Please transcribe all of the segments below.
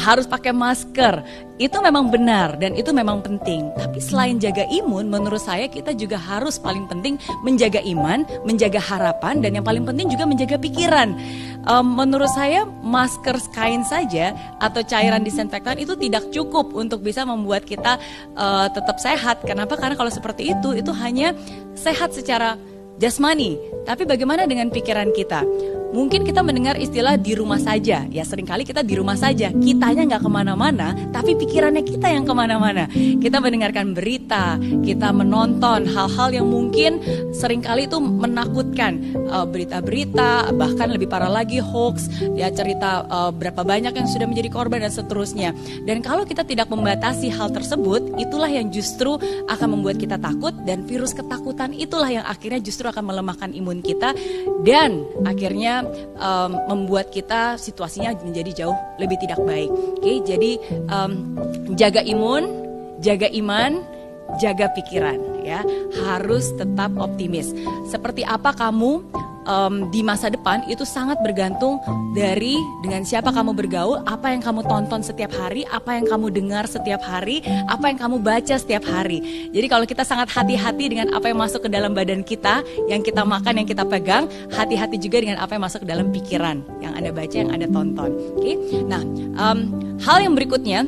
harus pakai masker. Itu memang benar dan itu memang penting. Tapi selain jaga imun, menurut saya kita juga harus paling penting menjaga iman, menjaga harapan, dan yang paling penting juga menjaga pikiran. Menurut saya masker kain saja atau cairan disinfektan itu tidak cukup untuk bisa membuat kita tetap sehat. Kenapa? Karena kalau seperti itu hanya sehat secara jasmani. Tapi bagaimana dengan pikiran kita? Mungkin kita mendengar istilah di rumah saja. Ya seringkali kita di rumah saja, kitanya nggak kemana-mana, tapi pikirannya kita yang kemana-mana. Kita mendengarkan berita, kita menonton hal-hal yang mungkin seringkali itu menakutkan. Berita-berita, bahkan lebih parah lagi hoax, ya cerita berapa banyak yang sudah menjadi korban dan seterusnya. Dan kalau kita tidak membatasi hal tersebut, itulah yang justru akan membuat kita takut, dan virus ketakutan itulah yang akhirnya justru akan melemahkan imun kita dan akhirnya membuat kita situasinya menjadi jauh lebih tidak baik. Oke, jadi jaga imun, jaga iman, jaga pikiran, ya harus tetap optimis. Seperti apa kamu di masa depan itu sangat bergantung dari dengan siapa kamu bergaul, apa yang kamu tonton setiap hari, apa yang kamu dengar setiap hari, apa yang kamu baca setiap hari. Jadi kalau kita sangat hati-hati dengan apa yang masuk ke dalam badan kita, yang kita makan, yang kita pegang, hati-hati juga dengan apa yang masuk ke dalam pikiran, yang Anda baca, yang Anda tonton. Oke, nah hal yang berikutnya,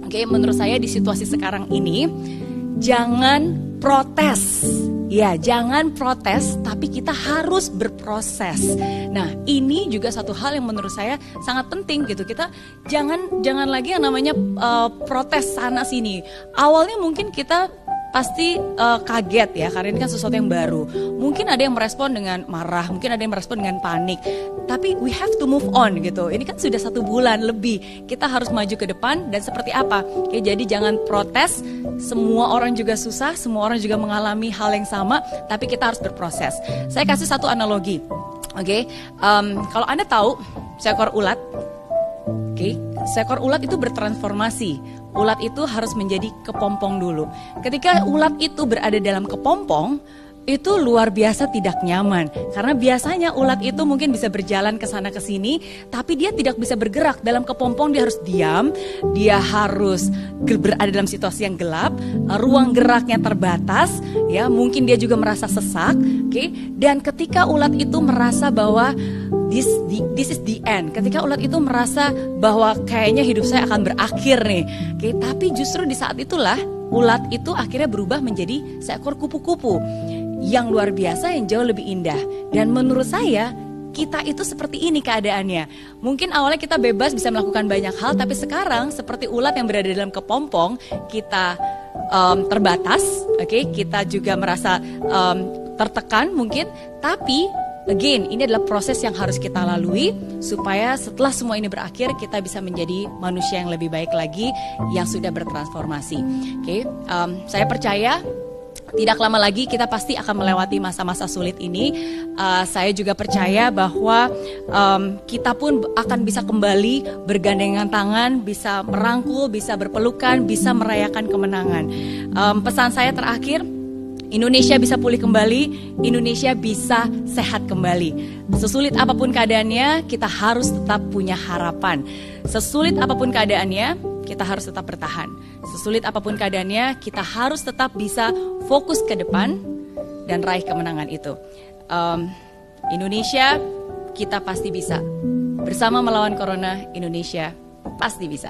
oke, menurut saya di situasi sekarang ini, jangan protes. Ya, jangan protes, tapi kita harus berproses. Nah, ini juga satu hal yang menurut saya sangat penting gitu. Kita jangan lagi yang namanya protes sana sini. Awalnya mungkin kita pasti kaget ya, karena ini kan sesuatu yang baru. Mungkin ada yang merespon dengan marah, mungkin ada yang merespon dengan panik. Tapi we have to move on gitu. Ini kan sudah 1 bulan lebih. Kita harus maju ke depan dan seperti apa? Oke, jadi jangan protes. Semua orang juga susah, semua orang juga mengalami hal yang sama, tapi kita harus berproses. Saya kasih satu analogi. Oke, kalau Anda tahu seekor ulat, oke, seekor ulat itu bertransformasi. Ulat itu harus menjadi kepompong dulu. Ketika ulat itu berada dalam kepompong, itu luar biasa tidak nyaman. Karena biasanya ulat itu mungkin bisa berjalan ke sana ke sini, tapi dia tidak bisa bergerak. Dalam kepompong dia harus diam, dia harus berada dalam situasi yang gelap, ruang geraknya terbatas, ya mungkin dia juga merasa sesak, oke? Dan ketika ulat itu merasa bahwa this is the end. Ketika ulat itu merasa bahwa kayaknya hidup saya akan berakhir nih. Oke, tapi justru di saat itulah ulat itu akhirnya berubah menjadi seekor kupu-kupu yang luar biasa, yang jauh lebih indah. Dan menurut saya kita itu seperti ini keadaannya. Mungkin awalnya kita bebas bisa melakukan banyak hal, tapi sekarang seperti ulat yang berada dalam kepompong, kita terbatas, oke? Kita juga merasa tertekan mungkin, tapi again, ini adalah proses yang harus kita lalui supaya setelah semua ini berakhir kita bisa menjadi manusia yang lebih baik lagi, yang sudah bertransformasi. Oke, saya percaya tidak lama lagi kita pasti akan melewati masa-masa sulit ini. Saya juga percaya bahwa kita pun akan bisa kembali bergandengan tangan, bisa merangkul, bisa berpelukan, bisa merayakan kemenangan. Pesan saya terakhir, Indonesia bisa pulih kembali, Indonesia bisa sehat kembali. Sesulit apapun keadaannya, kita harus tetap punya harapan. Sesulit apapun keadaannya, kita harus tetap bertahan. Sesulit apapun keadaannya, kita harus tetap bisa fokus ke depan dan raih kemenangan itu. Indonesia, kita pasti bisa. Bersama melawan corona, Indonesia pasti bisa.